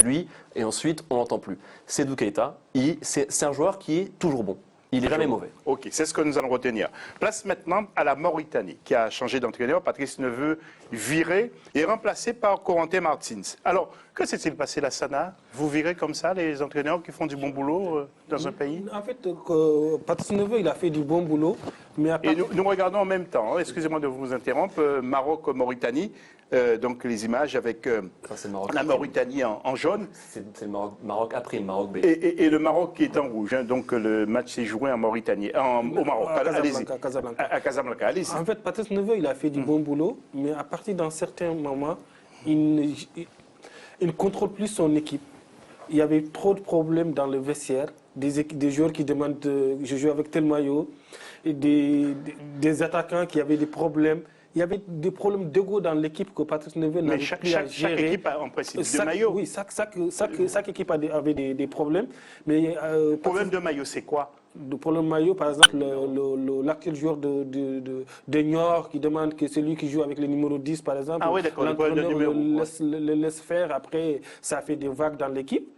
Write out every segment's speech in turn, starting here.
lui et ensuite on l'entend plus. Seydou Keita, c'est un joueur qui est toujours bon. Il n'est jamais mauvais. Ok, c'est ce que nous allons retenir. Place maintenant à la Mauritanie, qui a changé d'entraîneur. Patrice Neveu viré et remplacé par Corentin Martins. Alors, que s'est-il passé, Lassana? Vous virez comme ça les entraîneurs qui font du bon boulot dans un pays? En fait, Patrice Neveu, il a fait du bon boulot. Mais Et nous regardons en même temps, hein, excusez-moi de vous interrompre, Maroc-Mauritanie. Donc les images avec la Mauritanie en jaune. C'est le Maroc A prime, Maroc B. Et le Maroc qui est en rouge. Hein, donc le match s'est joué en Mauritanie, au Maroc. À Casablanca. Allez-y. En fait, Patrice Neveu, il a fait du bon boulot, mais à partir d'un certain moment, il ne contrôle plus son équipe. Il y avait trop de problèmes dans le vestiaire, des joueurs qui demandent je joue avec tel maillot, et des attaquants qui avaient des problèmes. Il y avait des problèmes d'ego dans l'équipe que Patrice Neveu n'avait plus à gérer. Chaque équipe a en principe des maillots. Oui, chaque équipe avait des problèmes. Mais, problème de maillot, c'est quoi? Le problème de maillot, par exemple, l'actuel joueur de Niort qui demande que celui qui joue avec le numéro 10, par exemple, ah oui, d'accord, le laisse faire. Après, ça fait des vagues dans l'équipe.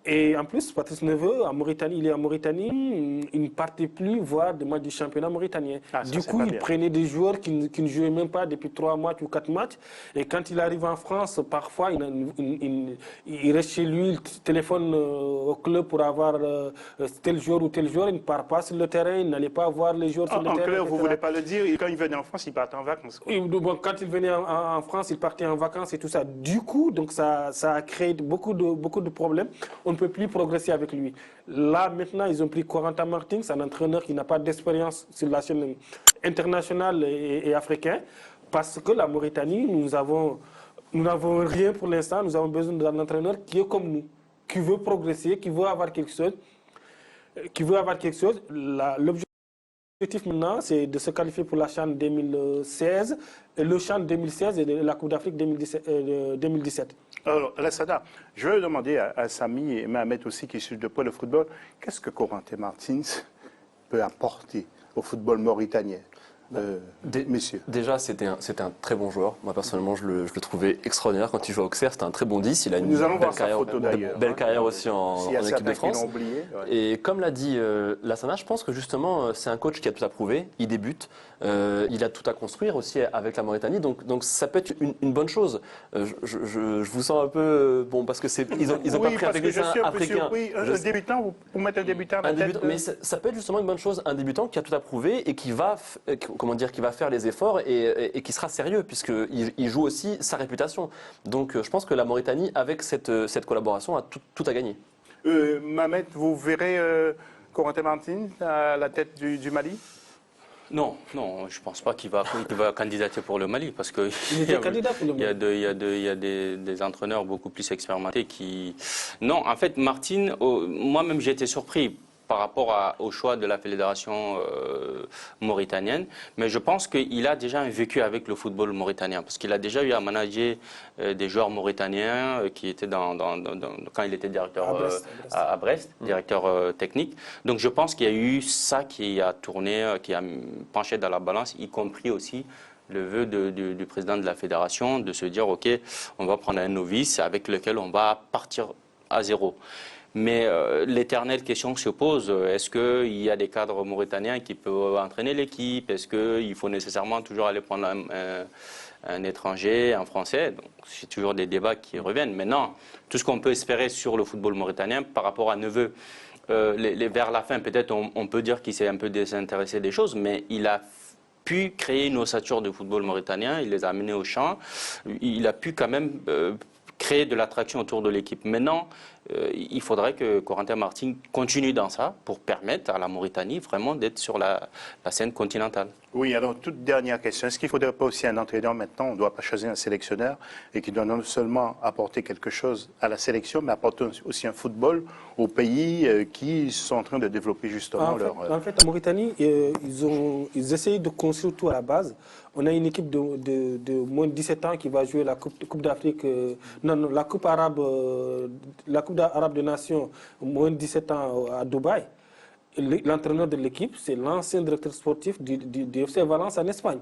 Et en plus, Patrice Neveu, en Mauritanie, il est en Mauritanie, il ne partait plus voir des matchs du championnat mauritanien. Du coup, il prenait des joueurs qui ne jouaient même pas depuis 3 matchs ou 4 matchs. Et quand il arrive en France, parfois, il reste chez lui, il téléphone au club pour avoir tel joueur ou tel joueur. Il ne part pas sur le terrain, il n'allait pas voir les joueurs sur le terrain. En clair, vous ne voulez pas le dire, quand il venait en France, il partait en vacances. Bon, quand il venait en France, il partait en vacances et tout ça. Du coup, donc ça a créé beaucoup de problèmes. On ne peut plus progresser avec lui. Là, maintenant, ils ont pris Corentin Martins, un entraîneur qui n'a pas d'expérience sur la scène internationale et africaine, parce que la Mauritanie, nous n'avons rien pour l'instant. Nous avons besoin d'un entraîneur qui est comme nous, qui veut progresser, qui veut avoir quelque chose. L'objectif maintenant, c'est de se qualifier pour la CHAN 2016, le CHAN 2016 et la Coupe d'Afrique 2017. Alors, Lassana, je vais demander à Samy et Mohamed aussi, qui suivent de près le football, qu'est-ce que Corentin Martins peut apporter au football mauritanien, messieurs? Déjà, c'était un très bon joueur. Moi, personnellement, je le trouvais extraordinaire quand il jouait à Auxerre. C'était un très bon 10. Il a une belle carrière aussi en équipe de France. Et comme l'a dit Lassana, je pense que justement, c'est un coach qui a tout à prouver. Il débute. Il a tout à construire aussi avec la Mauritanie. Donc ça peut être une bonne chose. Je vous sens un peu... Bon, parce que ils ont pas pris un technicien africain. Un débutant, pour mettre un débutant à la tête Mais ça peut être justement une bonne chose. Un débutant qui a tout à prouver et qui va faire les efforts et qui sera sérieux, puisqu'il joue aussi sa réputation. Donc je pense que la Mauritanie, avec cette collaboration, a tout à gagner. Mohamed, vous verrez Corentin Martins à la tête du Mali? Non, je ne pense pas qu'il va candidater pour le Mali, parce qu'il y a des entraîneurs beaucoup plus expérimentés qui... Non, en fait, Martins, moi-même j'ai été surpris par rapport au choix de la fédération mauritanienne, mais je pense qu'il a déjà un vécu avec le football mauritanien, parce qu'il a déjà eu à manager des joueurs mauritaniens qui étaient quand il était directeur à Brest, directeur technique. Donc je pense qu'il y a eu ça qui a tourné, qui a penché dans la balance, y compris aussi le vœu du président de la fédération de se dire, OK, on va prendre un novice avec lequel on va partir à zéro. Mais l'éternelle question se pose, est-ce qu'il y a des cadres mauritaniens qui peuvent entraîner l'équipe? Est-ce qu'il faut nécessairement toujours aller prendre un étranger, un Français? Donc, c'est toujours des débats qui reviennent. Mais non, tout ce qu'on peut espérer sur le football mauritanien par rapport à Neveu, vers la fin, peut-être on peut dire qu'il s'est un peu désintéressé des choses, mais il a pu créer une ossature de football mauritanien, il les a amenés au champ, il a pu quand même créer de l'attraction autour de l'équipe. Maintenant, il faudrait que Corentin Martins continue dans ça pour permettre à la Mauritanie vraiment d'être sur la scène continentale. Oui, alors toute dernière question. Est-ce qu'il ne faudrait pas aussi un entraîneur maintenant? On ne doit pas choisir un sélectionneur et qui doit non seulement apporter quelque chose à la sélection, mais apporter aussi un football aux pays qui sont en train de développer justement En fait, en Mauritanie, ils essayent de construire tout à la base. On a une équipe de moins de 17 ans qui va jouer la Coupe d'Afrique, la Coupe arabe des Nations, moins de 17 ans à Dubaï. L'entraîneur de l'équipe, c'est l'ancien directeur sportif du FC Valence en Espagne.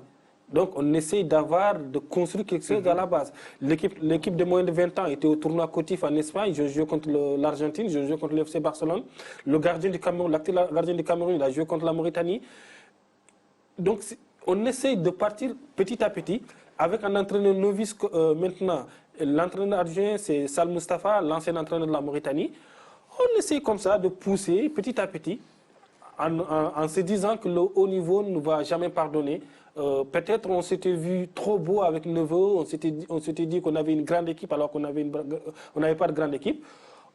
Donc, on essaie de construire quelque chose à la base. L'équipe de moins de 20 ans était au tournoi Cotif en Espagne. Je jouais contre l'Argentine, je jouais contre le FC Barcelone. Le gardien du Cameroun, l'actuel gardien du Cameroun, il a joué contre la Mauritanie. Donc, on essaie de partir petit à petit avec un entraîneur novice maintenant. L'entraîneur adjoint, c'est Sal Mustafa, l'ancien entraîneur de la Mauritanie. On essaie comme ça de pousser petit à petit en se disant que le haut niveau ne va jamais pardonner. Peut-être on s'était vu trop beau avec Neveu, on s'était dit qu'on avait une grande équipe alors qu'on n'avait pas de grande équipe.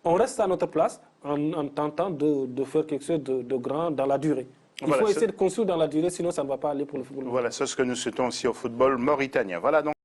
On reste à notre place en tentant de faire quelque chose de grand dans la durée. Il faut essayer de construire dans la durée, sinon ça ne va pas aller pour le football. Voilà, c'est ce que nous souhaitons aussi au football mauritanien. Voilà donc.